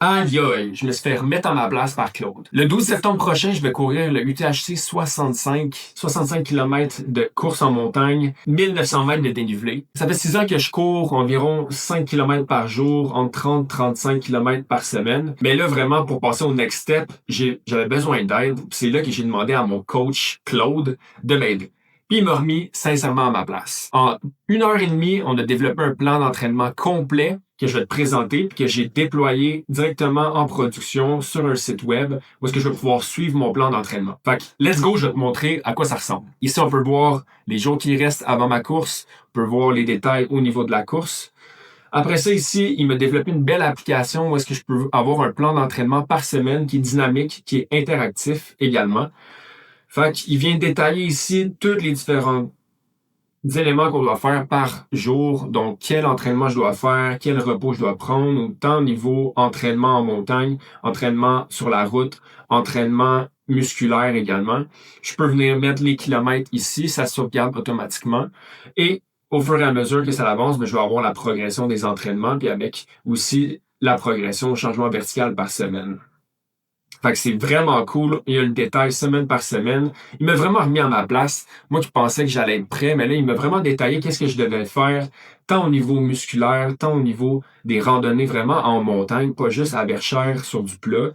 Aïe aïe, je me suis fait remettre à ma place par Claude. Le 12 septembre prochain, je vais courir le UTHC 65 km de course en montagne, 1900 mètres de dénivelé. Ça fait 6 ans que je cours environ 5 km par jour, entre 30-35 km par semaine. Mais là, vraiment, pour passer au next step, j'avais besoin d'aide. C'est là que j'ai demandé à mon coach, Claude, de m'aider. Puis il m'a remis sincèrement à ma place. En 1 heure et demie, on a développé un plan d'entraînement complet que je vais te présenter, que j'ai déployé directement en production sur un site web où est-ce que je vais pouvoir suivre mon plan d'entraînement. Fait que, let's go, je vais te montrer à quoi ça ressemble. Ici, on peut voir les jours qui restent avant ma course. On peut voir les détails au niveau de la course. Après ça, ici, il m'a développé une belle application où est-ce que je peux avoir un plan d'entraînement par semaine qui est dynamique, qui est interactif également. Fait qu'il vient détailler ici toutes les différents éléments qu'on doit faire par jour. Donc, quel entraînement je dois faire, quel repos je dois prendre, autant au niveau entraînement en montagne, entraînement sur la route, entraînement musculaire également. Je peux venir mettre les kilomètres ici, ça se sauvegarde automatiquement. Et au fur et à mesure que ça avance, je vais avoir la progression des entraînements, puis avec aussi la progression au changement vertical par semaine. Fait que c'est vraiment cool. Il y a le détail semaine par semaine. Il m'a vraiment remis à ma place. Moi, je pensais que j'allais être prêt, mais là, il m'a vraiment détaillé qu'est-ce que je devais faire, tant au niveau musculaire, tant au niveau des randonnées vraiment en montagne, pas juste à Berchères sur du plat.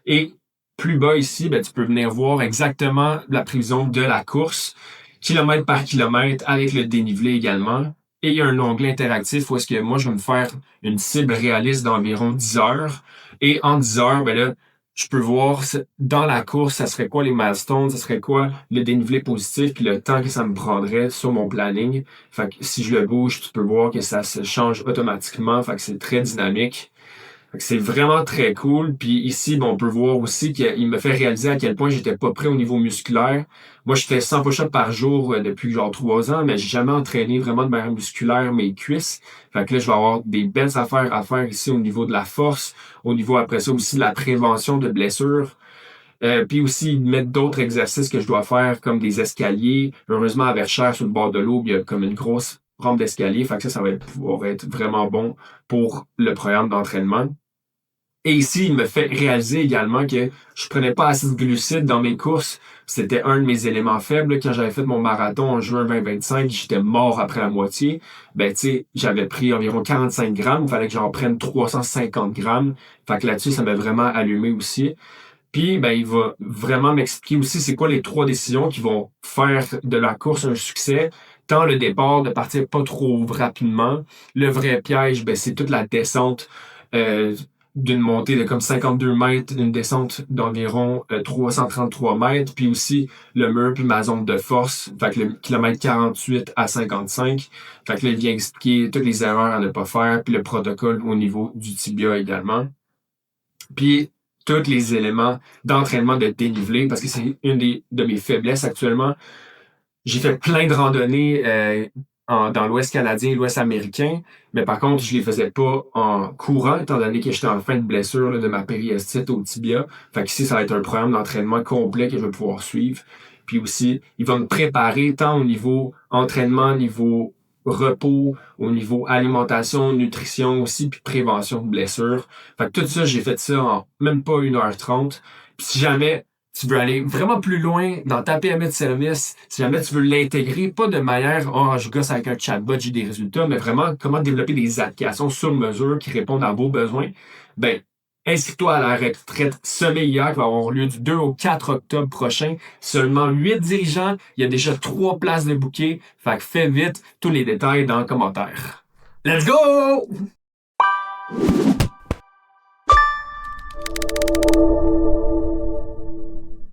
Et plus bas ici, tu peux venir voir exactement la prévision de la course, kilomètre par kilomètre, avec le dénivelé également. Et il y a un onglet interactif où est-ce que moi, je vais me faire une cible réaliste d'environ 10 heures. Et en 10 heures, là, je peux voir dans la course, ça serait quoi les milestones, ça serait quoi le dénivelé positif, puis le temps que ça me prendrait sur mon planning. Fait que si je le bouge, tu peux voir que ça se change automatiquement. Fait que c'est très dynamique. Fait que c'est vraiment très cool. Puis ici, on peut voir aussi qu'il me fait réaliser à quel point j'étais pas prêt au niveau musculaire. Moi, je fais 100 push-ups par jour depuis genre 3 ans, mais j'ai jamais entraîné vraiment de manière musculaire mes cuisses. Fait que là, je vais avoir des belles affaires à faire ici au niveau de la force, au niveau après ça aussi de la prévention de blessures. Puis aussi, mettre d'autres exercices que je dois faire, comme des escaliers. Heureusement, à Verchères, sur le bord de l'eau, il y a comme une grosse rampe d'escalier. Fait que ça va pouvoir être vraiment bon pour le programme d'entraînement. Et ici, il me fait réaliser également que je prenais pas assez de glucides dans mes courses. C'était un de mes éléments faibles. Quand j'avais fait mon marathon en juin 2025, j'étais mort après la moitié. J'avais pris environ 45 grammes. Il fallait que j'en prenne 350 grammes. Fait que là-dessus, ça m'a vraiment allumé aussi. Puis, il va vraiment m'expliquer aussi c'est quoi les 3 décisions qui vont faire de la course un succès. Tant le départ, de partir pas trop rapidement. Le vrai piège, c'est toute la descente d'une montée de comme 52 mètres, une descente d'environ 333 mètres, puis aussi le mur, puis ma zone de force, fait que le kilomètre 48 à 55. Fait que là, il vient expliquer toutes les erreurs à ne pas faire, puis le protocole au niveau du tibia également. Puis tous les éléments d'entraînement de dénivelé, parce que c'est une de mes faiblesses actuellement. J'ai fait plein de randonnées dans l'Ouest canadien et l'Ouest américain, mais par contre, je les faisais pas en courant, étant donné que j'étais en fin de blessure de ma périostite au tibia. Fait qu'ici, ça va être un programme d'entraînement complet que je vais pouvoir suivre. Puis aussi, il va me préparer tant au niveau entraînement, au niveau repos, au niveau alimentation, nutrition aussi, puis prévention de blessures. Fait que tout ça, j'ai fait ça en même pas 1h30. Puis si jamais tu veux aller vraiment plus loin dans ta PME de service, si jamais tu veux l'intégrer, pas de manière, je gosse avec un chatbot, j'ai des résultats, mais vraiment comment développer des applications sur mesure qui répondent à vos besoins, inscris-toi à la retraite sommeillère qui va avoir lieu du 2 au 4 octobre prochain. Seulement 8 dirigeants, il y a déjà 3 places de bouquet, fait que fais vite, tous les détails dans le commentaire. Let's go!